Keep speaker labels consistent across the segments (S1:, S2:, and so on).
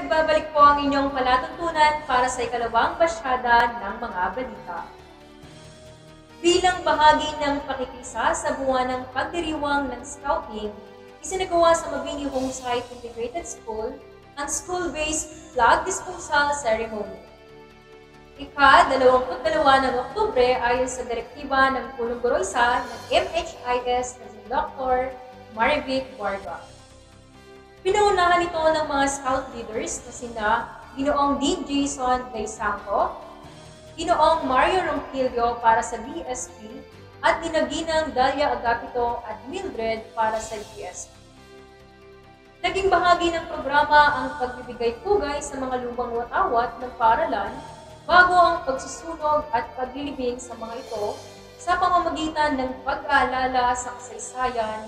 S1: nagbabalik po ang inyong palatuntunan para sa ikalawang basyada ng mga balita. Bilang bahagi ng pakikisa sa buwan ng pagdiriwang ng Scouting, isinagawa sa Mabini Homesite Integrated School ang school-based flag disposal ceremony. Ika-22 ng Oktubre ayon sa direktiba ng Punong Guro 1 ng MHIS na si Dr. Marivic Varga. Pinaunahan ito ng mga scout leaders na sina Ginoong Dean Jason Daysanco, Ginoong Mario Rompilio para sa BSP at Dinaginang Dalia Agapito at Mildred para sa GSP. Naging bahagi ng programa ang pagbibigay-pugay sa mga lumang watawat ng paaralan bago ang pagsusunog at paglilibing sa mga ito sa pamamagitan ng pag-aalala sa kasaysayan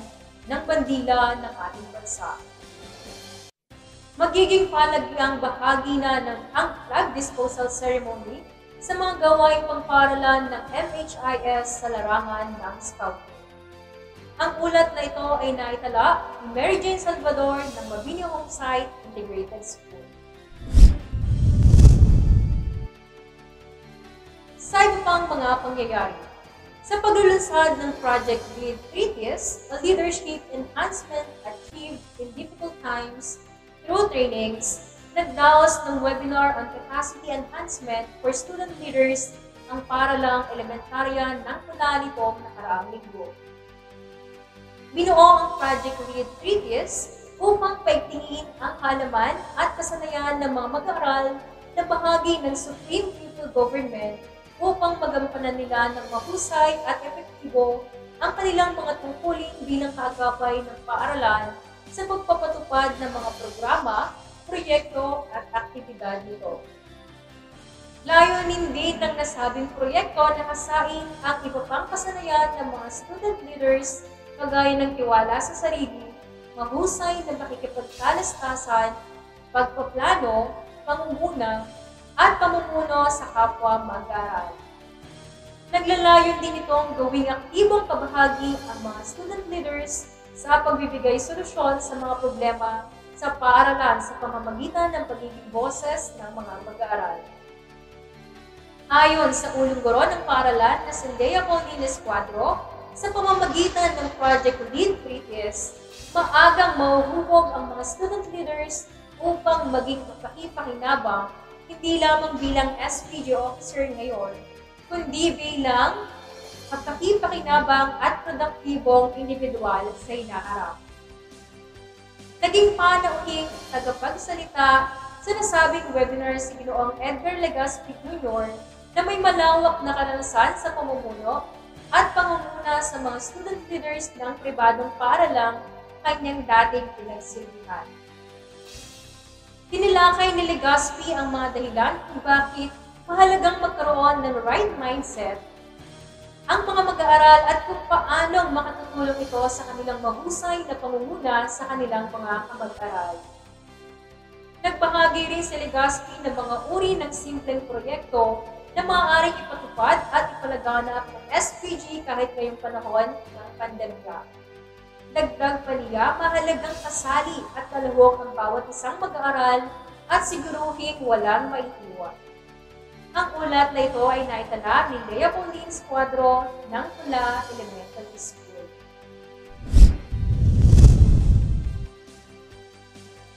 S1: ng bandila ng ating bansa. Magiging palagiang bahagi na ng ang flag disposal ceremony sa mga gawaing pangpaaralan ng MHIS sa larangan ng Scouting. Ang ulat na ito ay naitala ni Mary Jane Salvador ng Mabini Homesite Integrated School. Sa iba pang mga pangyayari, sa paglulunsad ng Project Lead Treatise, a leadership enhancement achieved in difficult times through trainings, nagdaos ng webinar on capacity enhancement for student leaders ang paaralang elementarya ng Pula nitong nakaraang linggo. Binuo ang Project Lead Treatise upang paigtingin ang halaman at kasanayan ng mga mag-aaral na bahagi ng Supreme Pupil Government upang magampanan nila ng mahusay at epektibo ang kanilang mga tungkulin bilang kaagapay ng paaralan sa pagpapatupad ng mga programa, proyekto at aktibidad nito. Layunin din ng nasabing proyekto na kasain ang iba pang kasanayan ng mga student leaders kagaya ng tiwala sa sarili, mahusay na pakikipagkalastasan, pagpaplano, pangunguna, at pamumuno sa kapwa mag-aaral. Naglalayon din itong gawing aktibong kabahagi ang mga student leaders sa pagbibigay solusyon sa mga problema sa paaralan sa pamamagitan ng pagiging boses ng mga mag-aaral. Ayon sa ulong guro ng paaralan na si Lea Paulines Cuadro, sa pamamagitan ng Project Lead Treatise, maagang mahuhubog ang mga student leaders upang maging mapakipakinabang hindi lamang bilang SPG officer ngayon, kundi bilang magpakipakinabang at produktibong individual sa hinaharap. Naging panauhing tagapagsalita sa nasabing webinar si Ginoong Edgar Legaspi Jr. na may malawak na karanasan sa pamumuno at pangunguna sa mga student leaders ng pribadong paaralang kanyang dating pinagsilbihan. Tinilakay ni Legaspi ang mga dahilan kung bakit mahalagang magkaroon ng right mindset ang mga mag-aaral at kung paano makatutulong ito sa kanilang mahusay na pangunguna sa kanilang mga kamag-aral. Nagbahagi rin si Legaspi ng mga uri ng simpleng proyekto na maaaring ipatupad at ipalaganap ng SPG kahit ngayong panahon ng pandemya. Dagdag pa niya, mahalagang kasali at kalahok ang bawat isang mag-aaral at siguruhin walang maiiwan. Ang ulat na ito ay naitala ni Lea Paulines Cuadro ng Pula Elementary School.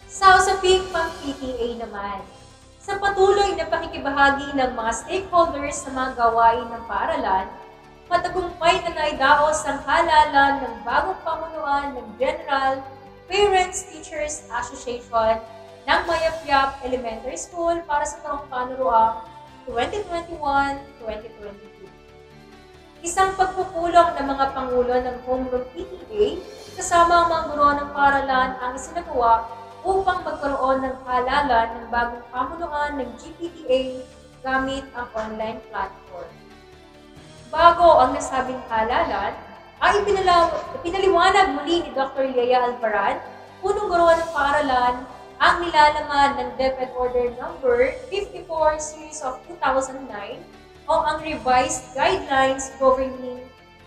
S1: Sa usaping pang-PTA naman, sa patuloy na pakikibahagi ng mga stakeholders sa mga gawain ng paaralan, matagumpay na naidaos ang halalan ng bagong pamunuan ng General Parents Teachers Association ng Mayapyap Elementary School para sa taong panuruang 2021-2022. Isang pagpupulong ng mga pangulo ng Homeroom PTA kasama ang mga guro ng paaralan ang isinagawa upang magkaroon ng halalan ng bagong pamunuan ng GPTA gamit ang online platform. Bago ang nasabing halalan, ay pinaliwanag muli ni Dr. Lea Alvaran, punong guro ng paaralan, ang nilalaman ng DepEd Order No. 54 Series of 2009 o ang revised guidelines governing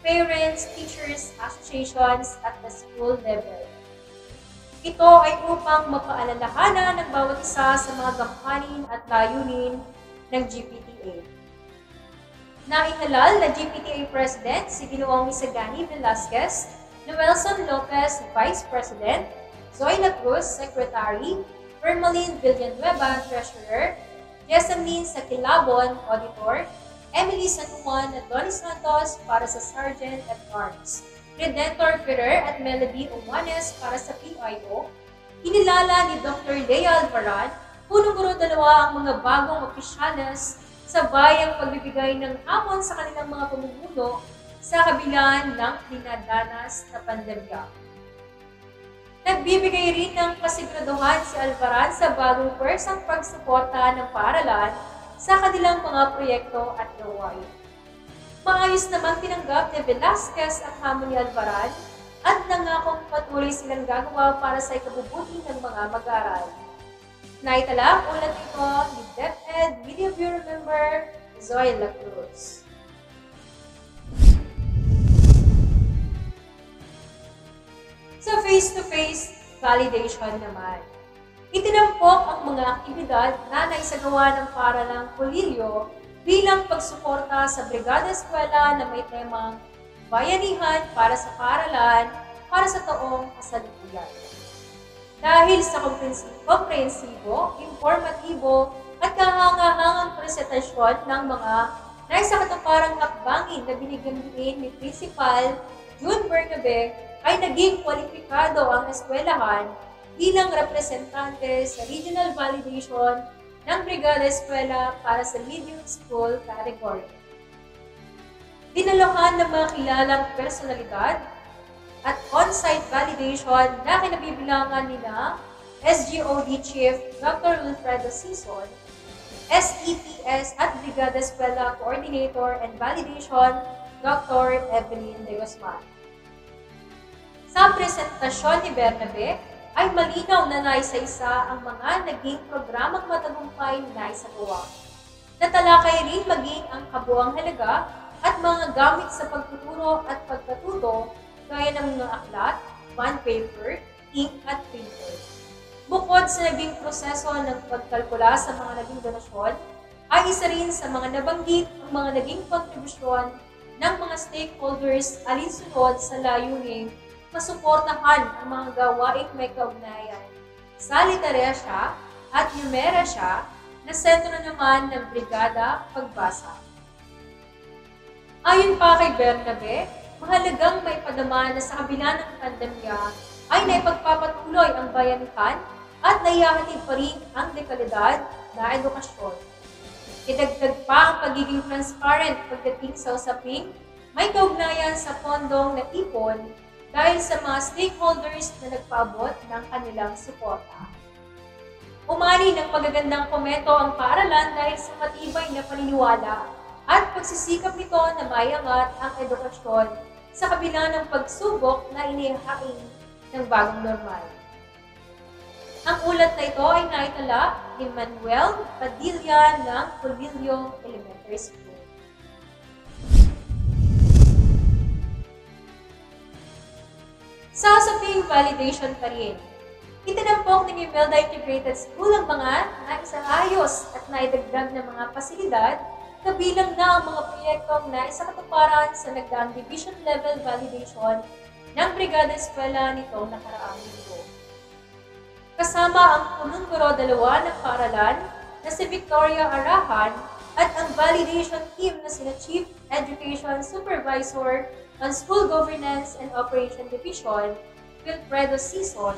S1: parents, teachers, associations at the school level. Ito ay upang mapaalalahanan ng bawat isa sa mga gampanin at layunin ng GPTA. Naihalal na GPTA President si Ginoong Isagani Velasquez, Noelson Lopez, Vice President, Zoyla Cruz, Secretary, Permalyn Villanueva, Treasurer, Jessamine Sakilabon, Auditor, Emily San Juan at Donnie Santos para sa Sergeant at Arms, Redentor Ferrer at Melody Omanes para sa PIO, kinilala ni Dr. Lea Alvaran, punong guro 2 ang mga bagong opisyales sa bayang pagbibigay ng hamon sa kanilang mga pamumuno sa kabila ng dinadanas na pandemya. Nagbibigay rin ng kasiguraduhan si Alvaran sa bagong pwersang pagsuporta ng paaralan sa kanilang mga proyekto at gawain. Maayos namang tinanggap ni Velasquez ang hamon ni Alvaran at nangakong patuloy silang gagawa para sa ikabubuti ng mga mag-aaral. Naitala ang ulat nito ni DepEd Media Bureau Member Zoyla Cruz. Sa face-to-face validation naman, itinampok ang mga aktibidad na naisagawa ng Paaralang Polillo bilang pagsuporta sa Brigada Eskwela na may temang Bayanihan para sa Paaralan para sa taong kasalukuyan. Dahil sa komprehensibo, informatibo at kahangahangang presentasyon ng mga naisakatuparang hakbangin na binigyan din ni Principal June Bernabe, ay naging kwalipikado ang eskwelahan bilang representante sa regional validation ng Brigada Eskwela para sa medium school category. Dinaluhan ng mga kilalang personalidad at on-site validation na kinabibilangan nila SGOD Chief Dr. Wilfredo Sison, SEPS at Brigada Eskwela Coordinator and Validation Dr. Evelyn De Guzman. Sa presentasyon ni Bernabe, ay malinaw na naisa-isa ang mga naging programang matagumpay na naisagawa. Natalakay rin maging ang kabuang halaga at mga gamit sa pagtuturo at pagkatuto gaya ng mga aklat, bond paper, ink at printer. Bukod sa naging proseso ng pagkalkula sa mga naging donasyon, ay isa rin sa mga nabanggit ang mga naging kontribusyon ng mga stakeholders alinsunod sa layuning masuportahan ang mga gawaing may kaugnayan sa literasya at numerasya na sentro naman ng Brigada Pagbasa. Ayon pa kay Bernabe, mahalagang may padama na sa kabila ng pandemya ay naipagpapatuloy ang bayanihan at naihahatid pa rin ang dekalidad na edukasyon. Idagdag pa ang pagiging transparent pagdating sa usaping may kaugnayan sa pondong natipon dahil sa mga stakeholders na nagpaabot ng kanilang suporta. Umani ng magagandang komento ang paaralan dahil sa matibay na paniniwala at pagsisikap nito na maiangat ang edukasyon sa kabila ng pagsubok na inihahain ng bagong normal. Ang ulat na ito ay naitala ni Manuel Padilla ng Polillo Elementary School. Sa usaping validation pa rin, itinampok ng Imelda Integrated School ang mga naisaayos at naidagdag na mga pasilidad kabilang na ang mga proyektong naisakatuparan sa nagdaang division level validation ng Brigada Eskwela nitong nakaraang linggo. Kasama ang punong guro 2 ng paaralan na si Victoria Arahan at ang validation team na sina Chief Education Supervisor on School Governance and Operation Division, Wilfredo Sison,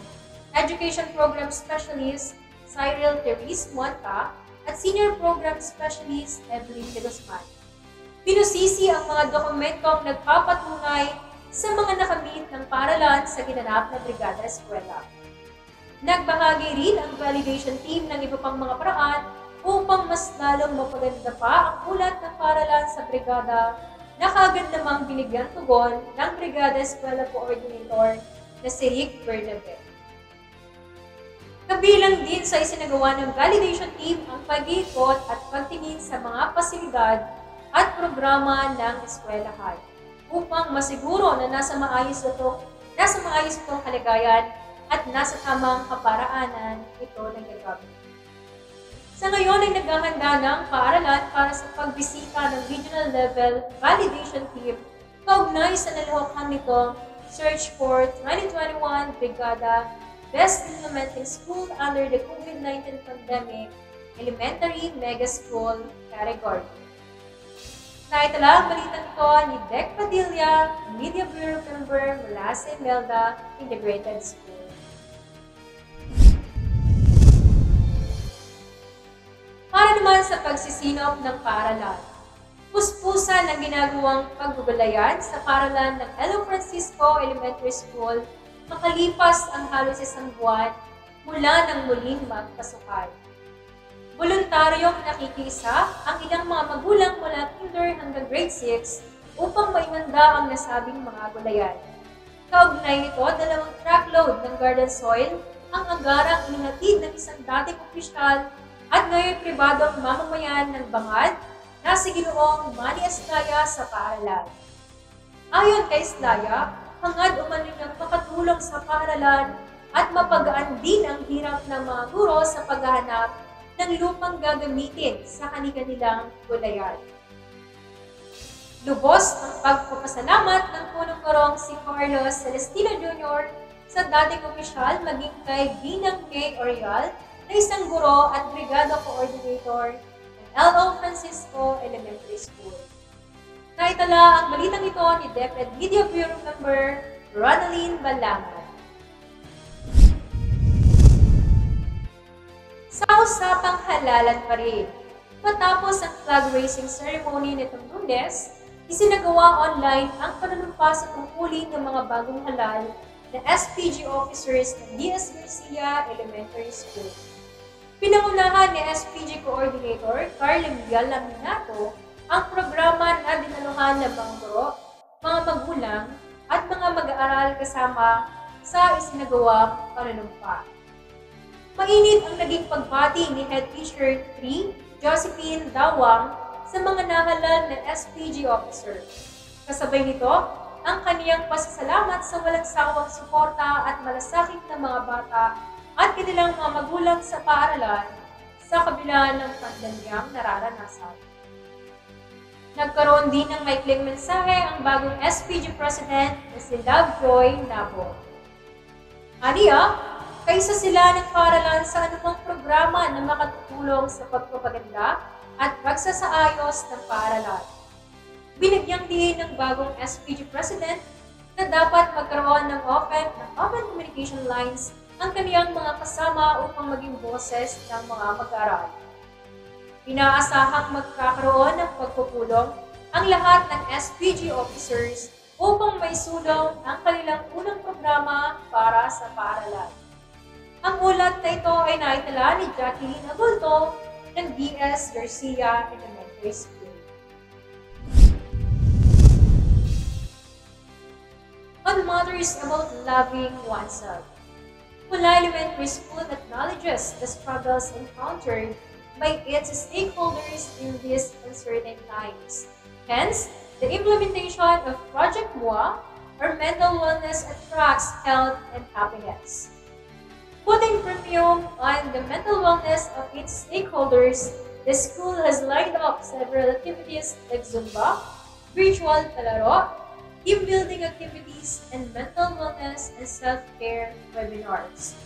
S1: Education Program Specialist Cyril Therese Muanta, at Senior Program Specialist Evelyn De Guzman. Pinusisi ang mga dokumentong nagpapatunay sa mga nakamit ng paaralan sa ginanap na Brigada Eskwela. Nagbahagi rin ang validation team ng iba pang mga paraan upang mas lalong mapaganda pa ang ulat ng paaralan sa Brigada na kaagad namang binigyan tugon ng Brigada Eskwela Coordinator na si Rick Bernabe. Kabilang din sa isinagawa ng validation team ang pag-iikot at pagtingin sa mga pasilidad at programa ng eskwelahan upang masiguro na nasa maayos itong kalagayan at nasa tamang kaparaanan ito nagagamit. Sa ngayon ay naghahanda ng paaralan para sa pagbisita ng regional level validation team kaugnay sa nalahokang nitong Search for 2021 Brigada Best Implementing School under the COVID-19 Pandemic Elementary Mega School category. Naitala ang balitang ito ni Dec Padilla, Media Bureau member mula sa Imelda Integrated School. Para naman sa pagsisinop ng paaralan, puspusan ang ginagawang paggugulayan sa paaralan ng Elo Francisco Elementary School makalipas ang halos isang buwan mula nang muling magpasukan. Voluntaryong nakikisa ang ilang mga magulang mula kinder hanggang grade 6 upang maimanda ang nasabing mga gulayan. Kaugnay nito, 2 truckload ng garden soil ang agarang inihatid ng isang dating opisyal at ngayon pribadong mamamayan ng Bangad na si Ginoong Manny Eslaya sa paaralan. Ayon kay Eslaya, hangad umano niyang makatulong sa paaralan at mapagaan din ang hirap ng mga guro sa paghahanap ng lupang gagamitin sa kanilang gulayan. Lubos ang pagpapasalamat ng punong gurong si Carlos Celestino Jr. sa dating opisyal maging kay Ginang May Orial na isang guro at brigada coordinator ng L.O. Francisco Elementary School. Naitala ang balitang ito ni DepEd Media Bureau member Ronaldine Balangan. Sa usapang halalan pa rin, matapos ang flag raising ceremony nitong Lunes, isinagawa online ang panunumpa sa tungkulin ng mga bagong halal na SPG officers ng D.S. Garcia Elementary School. Pinangunahan ni SPG Coordinator Carly Laminato ang programa na dinaluhan ng mga guro, mga magulang at mga mag-aaral kasama sa isinagawang panunumpa. Mainit ang naging pagbati ni Head Teacher 3, Josephine Dawang, sa mga nahalal na SPG officer. Kasabay nito, ang kaniyang pasasalamat sa walang sawang suporta at malasakit ng mga bata at kanilang mga magulang sa paaralan sa kabila ng pandemyang nararanasan. Nagkaroon din ng maikling mensahe ang bagong SPG President na si Lovejoy Nabo. Aniya, kaisa sila ng paaralan sa anumang programa na makatutulong sa pagpapaganda at pagsasaayos ng paaralan. Binigyang din ng bagong SPG President na dapat magkaroon ng open communication lines ang kaniyang mga kasama upang maging boses ng mga mag-aaral. Inaasahang magkakaroon ng pagpupulong ang lahat ng SPG officers upang maisulong ang kanilang unang programa para sa paaralan. Ang ulat na ito ay naitala ni Jacqueline Agulto ng D.S. Garcia Elementary School. On matters about loving oneself, Mula Elementary School acknowledges the struggles encountered by its stakeholders in these uncertain times. Hence, the implementation of Project MOA, or Mental Wellness Attracts Health and Happiness. Putting premium on the mental wellness of its stakeholders, the school has lined up several activities like Zumba, virtual palaro, team-building activities, and mental wellness and self-care webinars.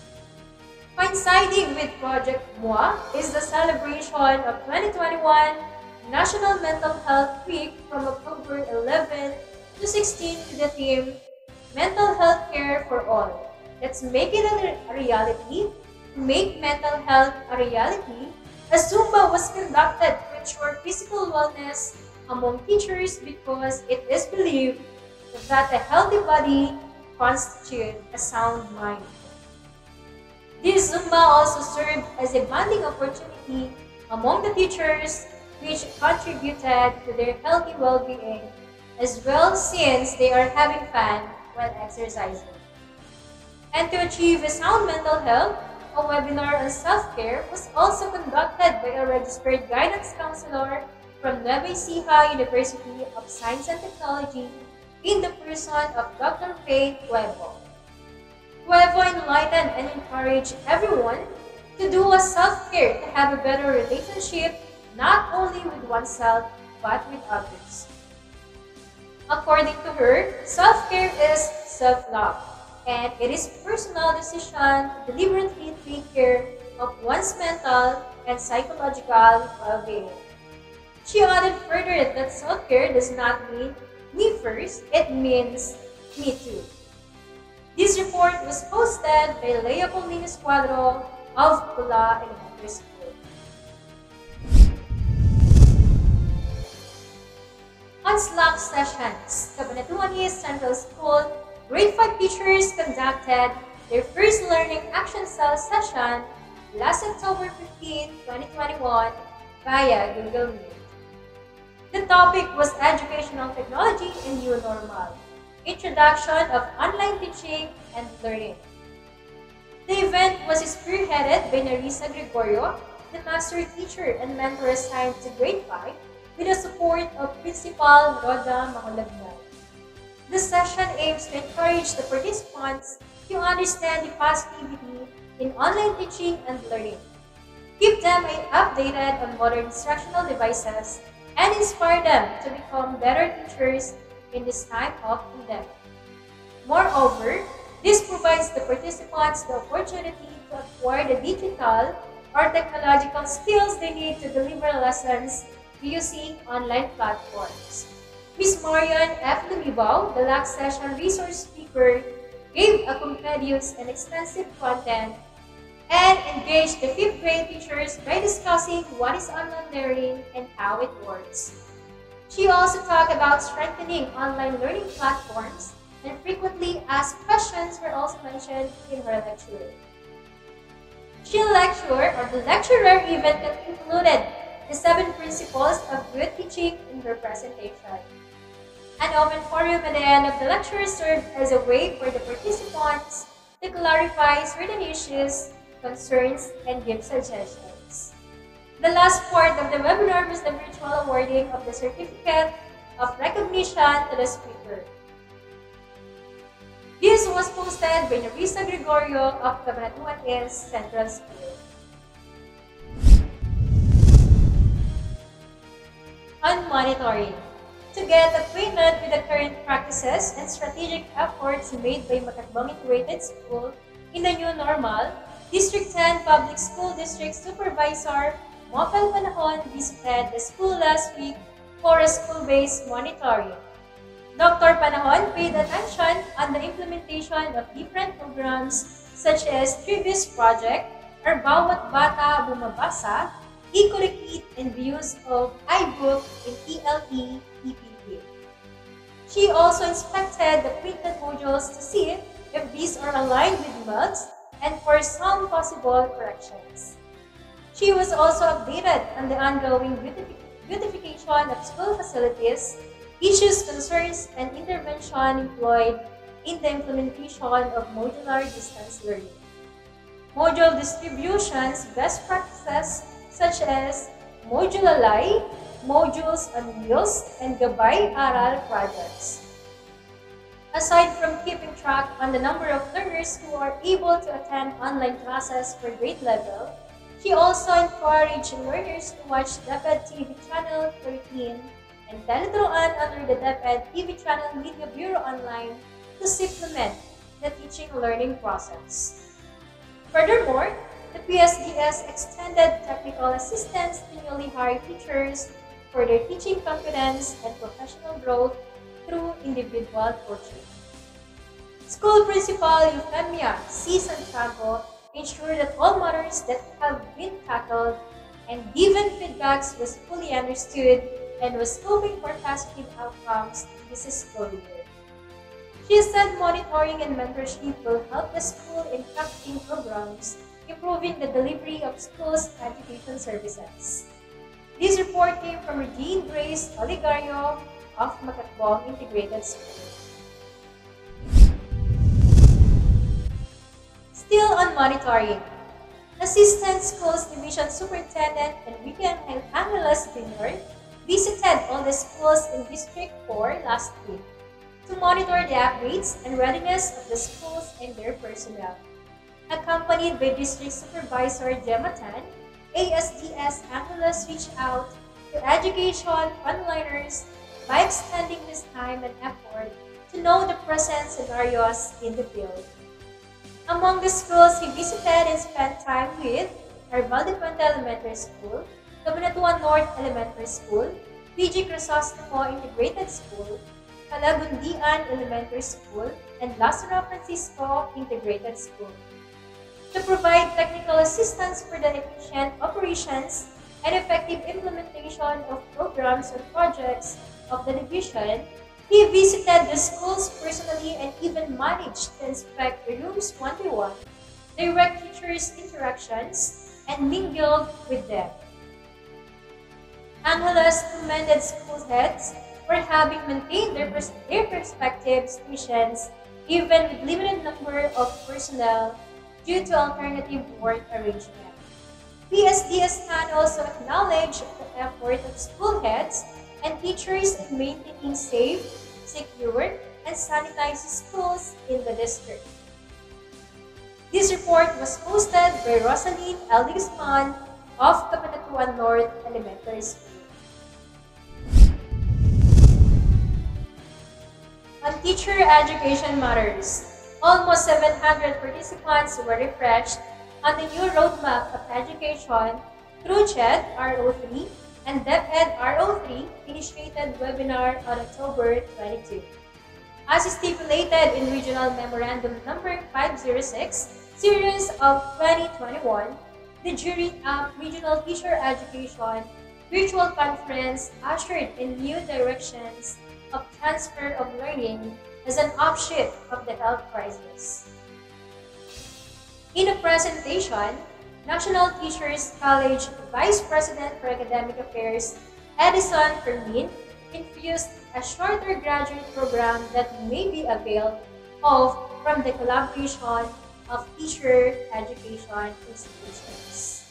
S1: Coinciding with Project MOA is the celebration of 2021 National Mental Health Week from October 11 to 16 with the theme Mental Health Care for All. Let's make it a reality. To make mental health a reality, a Zumba was conducted to ensure physical wellness among teachers because it is believed that a healthy body constitutes a sound mind. This Zumba also served as a bonding opportunity among the teachers, which contributed to their healthy well-being as well since they are having fun while exercising. And to achieve a sound mental health, a webinar on self-care was also conducted by a registered guidance counselor from Nueva Ecija University of Science and Technology in the person of Dr. Faith Huevo. Cuevo enlightened and encouraged everyone to do a self-care to have a better relationship not only with oneself but with others. According to her, self-care is self-love, and it is personal decision to deliberately take care of one's mental and psychological well-being. She added further that self-care does not mean me first, it means me too. This report was posted by Lea Paulinis Cuadro of Pula Elementary School. On Slack sessions, Cabanatuan East Central School Grade 5 teachers conducted their first Learning Action Cell session last October 15, 2021 via Google Meet. The topic was Educational Technology in New Normal, Introduction of Online Teaching and Learning. The event was spearheaded by Narisa Gregorio, the master teacher and mentor assigned to Grade 5, with the support of Principal Roda Mahulagnay. The session aims to encourage the participants to understand the positivity in online teaching and learning, keep them updated on modern instructional devices, and inspire them to become better teachers in this time of pandemic. Moreover, this provides the participants the opportunity to acquire the digital or technological skills they need to deliver lessons using online platforms. Ms. Marian F. Lumibao, the last session resource speaker, gave a compedious and extensive content and engaged the 5th grade teachers by discussing what is online learning and how it works. She also talked about strengthening online learning platforms, and frequently asked questions were also mentioned in her lecture. The lecturer even included the 7 principles of good teaching in her presentation. An open forum at the end of the lecture served as a way for the participants to clarify certain issues, concerns, and give suggestions. The last part of the webinar was the virtual awarding of the Certificate of Recognition to the speaker. This was posted by Narisa Gregorio of Cabanatuan East Central School. On monitoring. To get acquainted with the current practices and strategic efforts made by Macatbang Integrated School in the new normal, District 10 Public School District Supervisor Mopel Panahon visited the school last week for a school-based monitoring. Dr. Panahon paid attention on the implementation of different programs such as Trivius Project, or Bawat Bata Bumabasa, Eco-Kit, and the use of iBook in ELE EPP. She also inspected the printed modules to see if these are aligned with MELDS and for some possible corrections. She was also updated on the ongoing beautification of school facilities, issues, concerns, and intervention employed in the implementation of modular distance learning. Module distributions, best practices such as Modulalay, Modules on Wheels, and Gabay Aral projects. Aside from keeping track on the number of learners who are able to attend online classes for grade level, she also encouraged learners to watch DepEd TV Channel 13 and Teleturuan under the DepEd TV Channel Media Bureau Online to supplement the teaching learning process. Furthermore, the PSDS extended technical assistance to newly hired teachers for their teaching confidence and professional growth through individual coaching. School Principal Euphemia C. Santiago ensured that all matters that have been tackled and given feedbacks was fully understood and was hoping for positive outcomes this school year. She said monitoring and mentorship will help the school in crafting programs, improving the delivery of schools' education services. This report came from Regine Grace Oligario of Macatbang Integrated School. Still on monitoring, Assistant Schools Division Superintendent Enrique Angeles Jr. visited all the schools in District 4 last week. to monitor the upgrades and readiness of the schools and their personnel. Accompanied by District Supervisor Gemma Tan, ASDS Angeles reached out to education frontliners by extending his time and effort to know the present scenarios in the field. Among the schools he visited and spent time with are Valdepuente Elementary School, Cabanatuan North Elementary School, PG Crisostomo Integrated School, Calagundian Elementary School, and Lazaro Francisco Integrated School. To provide technical assistance for the efficient operations and effective implementation of programs and projects of the division, he visited the schools personally and even managed to inspect the rooms one by one, direct teachers' interactions, and mingled with them. Angeles commended school heads for having maintained their respective stations even with limited number of personnel due to alternative work arrangement. PSDS can also acknowledge the effort of school heads and teachers in maintaining safe, secure, and sanitized schools in the district. This report was posted by Rosaline L. Guzman of Cabanatuan North Elementary School. On teacher education matters, almost 700 participants were refreshed on the new roadmap of education through CHED RO3 and DepEd RO3 initiated webinar on October 22. As stipulated in Regional Memorandum Number 506, Series of 2021, the Jury of Regional Teacher Education virtual conference ushered in new directions of transfer of learning as an offshoot of the health crisis. In a presentation, National Teachers College Vice President for Academic Affairs Edison Fermin introduced a shorter graduate program that may be availed of from the collaboration of teacher education institutions.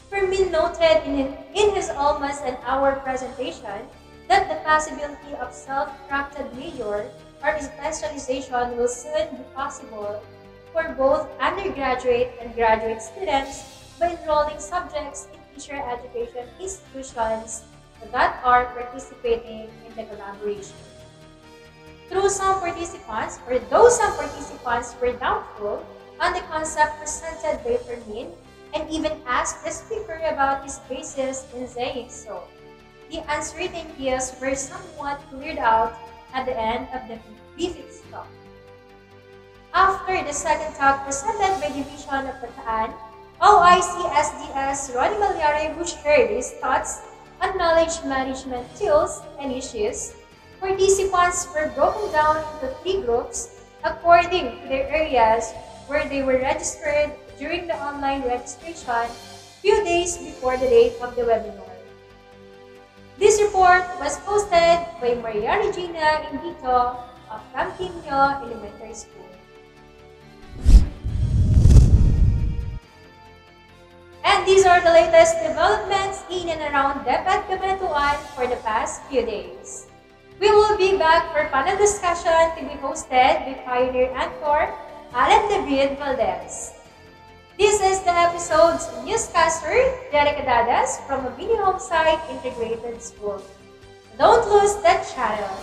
S1: Fermin noted in his almost an hour presentation that the possibility of self-crafted major or specialization will soon be possible for both undergraduate and graduate students by enrolling subjects in teacher education institutions that are participating in the collaboration. Though some participants were doubtful on the concept presented by Fermin and even asked the speaker about his basis in saying so, the uncertainties were somewhat cleared out at the end of the visit talk. After the second talk presented by Division of Bataan, OIC-SDS Ronnie Malyari, who shared his thoughts on knowledge management tools and issues, participants were broken down into 3 groups according to their areas where they were registered during the online registration few days before the date of the webinar. This report was posted by Maria Regina Indito of Campiño Elementary School. And these are the latest developments in and around DepEd Cabanatuan for the past few days. We will be back for panel discussion to be hosted by Pioneer Anchor Alan David Valdez. This is the episode's newscaster, Derek Adadas from Mabini Homesite Integrated School. Don't lose that channel.